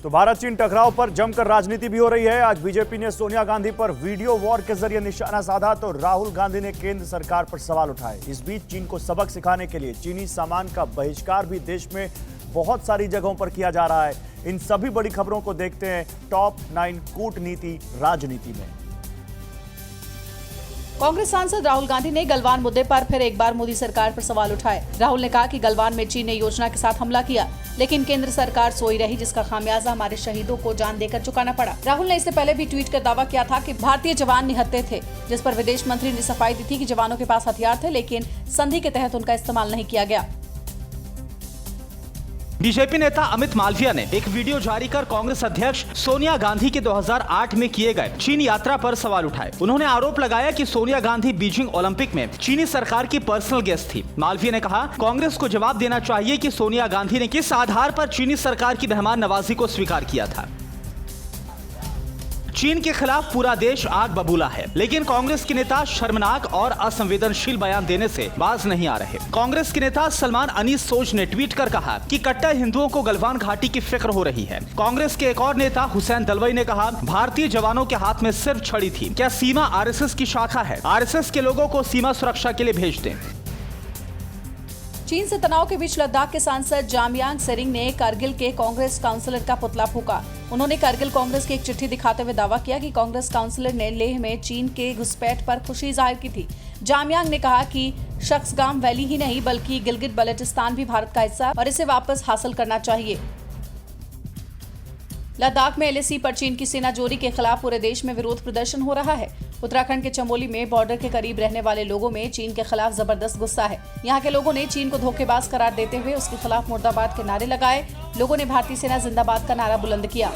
तो भारत चीन टकराव पर जमकर राजनीति भी हो रही है। आज बीजेपी ने सोनिया गांधी पर वीडियो वॉर के जरिए निशाना साधा तो राहुल गांधी ने केंद्र सरकार पर सवाल उठाए। इस बीच चीन को सबक सिखाने के लिए चीनी सामान का बहिष्कार भी देश में बहुत सारी जगहों पर किया जा रहा है। इन सभी बड़ी खबरों को देखते हैं टॉप 9 कूटनीति राजनीति में। कांग्रेस सांसद राहुल गांधी ने गलवान मुद्दे पर फिर एक बार मोदी सरकार पर सवाल उठाए। राहुल ने कहा कि गलवान में चीन ने योजना के साथ हमला किया, लेकिन केंद्र सरकार सोई रही, जिसका खामियाजा हमारे शहीदों को जान देकर चुकाना पड़ा। राहुल ने इससे पहले भी ट्वीट कर दावा किया था कि भारतीय जवान निहत्थे थे, जिस पर विदेश मंत्री ने सफाई दी थी कि जवानों के पास हथियार थे, लेकिन संधि के तहत उनका इस्तेमाल नहीं किया गया। बीजेपी नेता अमित मालविया ने एक वीडियो जारी कर कांग्रेस अध्यक्ष सोनिया गांधी के 2008 में किए गए चीन यात्रा पर सवाल उठाए। उन्होंने आरोप लगाया कि सोनिया गांधी बीजिंग ओलंपिक में चीनी सरकार की पर्सनल गेस्ट थी। मालविया ने कहा, कांग्रेस को जवाब देना चाहिए कि सोनिया गांधी ने किस आधार पर चीनी सरकार की मेहमान नवाजी को स्वीकार किया था। चीन के खिलाफ पूरा देश आग बबूला है, लेकिन कांग्रेस के नेता शर्मनाक और असंवेदनशील बयान देने से बाज नहीं आ रहे। कांग्रेस के नेता सलमान अनीस सोज ने ट्वीट कर कहा कि कट्टर हिंदुओं को गलवान घाटी की फिक्र हो रही है। कांग्रेस के एक और नेता हुसैन दलवाई ने कहा, भारतीय जवानों के हाथ में सिर्फ छड़ी थी, क्या सीमा आरएसएस की शाखा है? आरएसएस के लोगों को सीमा सुरक्षा के लिए भेज दें। चीन से तनाव के बीच लद्दाख के सांसद जामयांग सेरिंग ने कारगिल के कांग्रेस काउंसलर का पुतला फूंका। उन्होंने कारगिल कांग्रेस की एक चिट्ठी दिखाते हुए दावा किया कि कांग्रेस काउंसलर ने लेह में चीन के घुसपैठ पर खुशी जाहिर की थी। जामयांग ने कहा कि शख्सगाम वैली ही नहीं बल्कि गिलगित बल्टिस्तान भी भारत का हिस्सा है और इसे वापस हासिल करना चाहिए। लद्दाख में एलएसी पर चीन की सेना जोरी के खिलाफ पूरे देश में विरोध प्रदर्शन हो रहा है। उत्तराखंड के चमोली में बॉर्डर के करीब रहने वाले लोगों में चीन के खिलाफ जबरदस्त गुस्सा है। यहाँ के लोगों ने चीन को धोखेबाज करार देते हुए उसके खिलाफ मुर्दाबाद के नारे लगाए। लोगों ने भारतीय सेना जिंदाबाद का नारा बुलंद किया।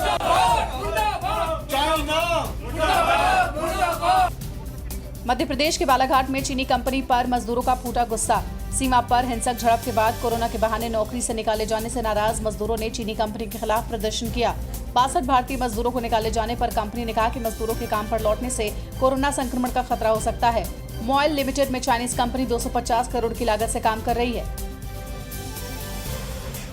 मध्य प्रदेश के बालाघाट में चीनी कंपनी पर मजदूरों का फूटा गुस्सा। सीमा पर हिंसक झड़प के बाद कोरोना के बहाने नौकरी से निकाले जाने से नाराज मजदूरों ने चीनी कंपनी के खिलाफ प्रदर्शन किया। 62 भारतीय मजदूरों को निकाले जाने पर कंपनी ने कहा कि मजदूरों के काम पर लौटने से कोरोना संक्रमण का खतरा हो सकता है। मोइल लिमिटेड में चाइनीज कंपनी 250 करोड़ की लागत से काम कर रही है।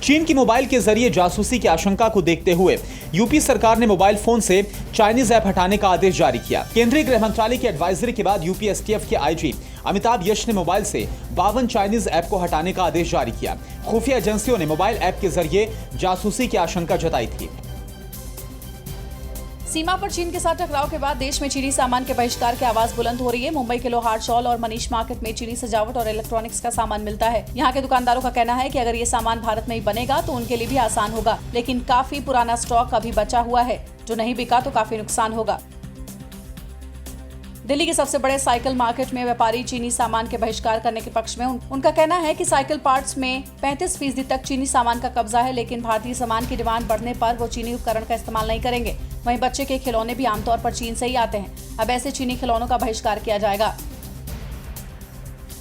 चीन की मोबाइल के जरिए जासूसी की आशंका को देखते हुए यूपी सरकार ने मोबाइल फोन से चाइनीज ऐप हटाने का आदेश जारी किया। केंद्रीय गृह मंत्रालय की एडवाइजरी के बाद यूपी एसटीएफ के आईजी अमिताभ यश ने मोबाइल से 52 चाइनीज ऐप को हटाने का आदेश जारी किया। खुफिया एजेंसियों ने मोबाइल ऐप के जरिए जासूसी की आशंका जताई थी। सीमा पर चीन के साथ टकराव के बाद देश में चीनी सामान के बहिष्कार की आवाज बुलंद हो रही है। मुंबई के लोहार शॉल और मनीष मार्केट में चीनी सजावट और इलेक्ट्रॉनिक्स का सामान मिलता है। यहाँ के दुकानदारों का कहना है कि अगर ये सामान भारत में ही बनेगा तो उनके लिए भी आसान होगा, लेकिन काफी पुराना स्टॉक अभी बचा हुआ है। जो नहीं बिका तो काफी नुकसान होगा। दिल्ली के सबसे बड़े साइकिल मार्केट में व्यापारी चीनी सामान के बहिष्कार करने के पक्ष में उनका कहना है कि साइकिल पार्ट्स में 35% तक चीनी सामान का कब्जा है, लेकिन भारतीय सामान की डिमांड बढ़ने पर वो चीनी उपकरण का इस्तेमाल नहीं करेंगे। वहीं बच्चे के खिलौने भी आमतौर पर चीन से ही आते हैं। अब ऐसे चीनी खिलौनों का बहिष्कार किया जाएगा।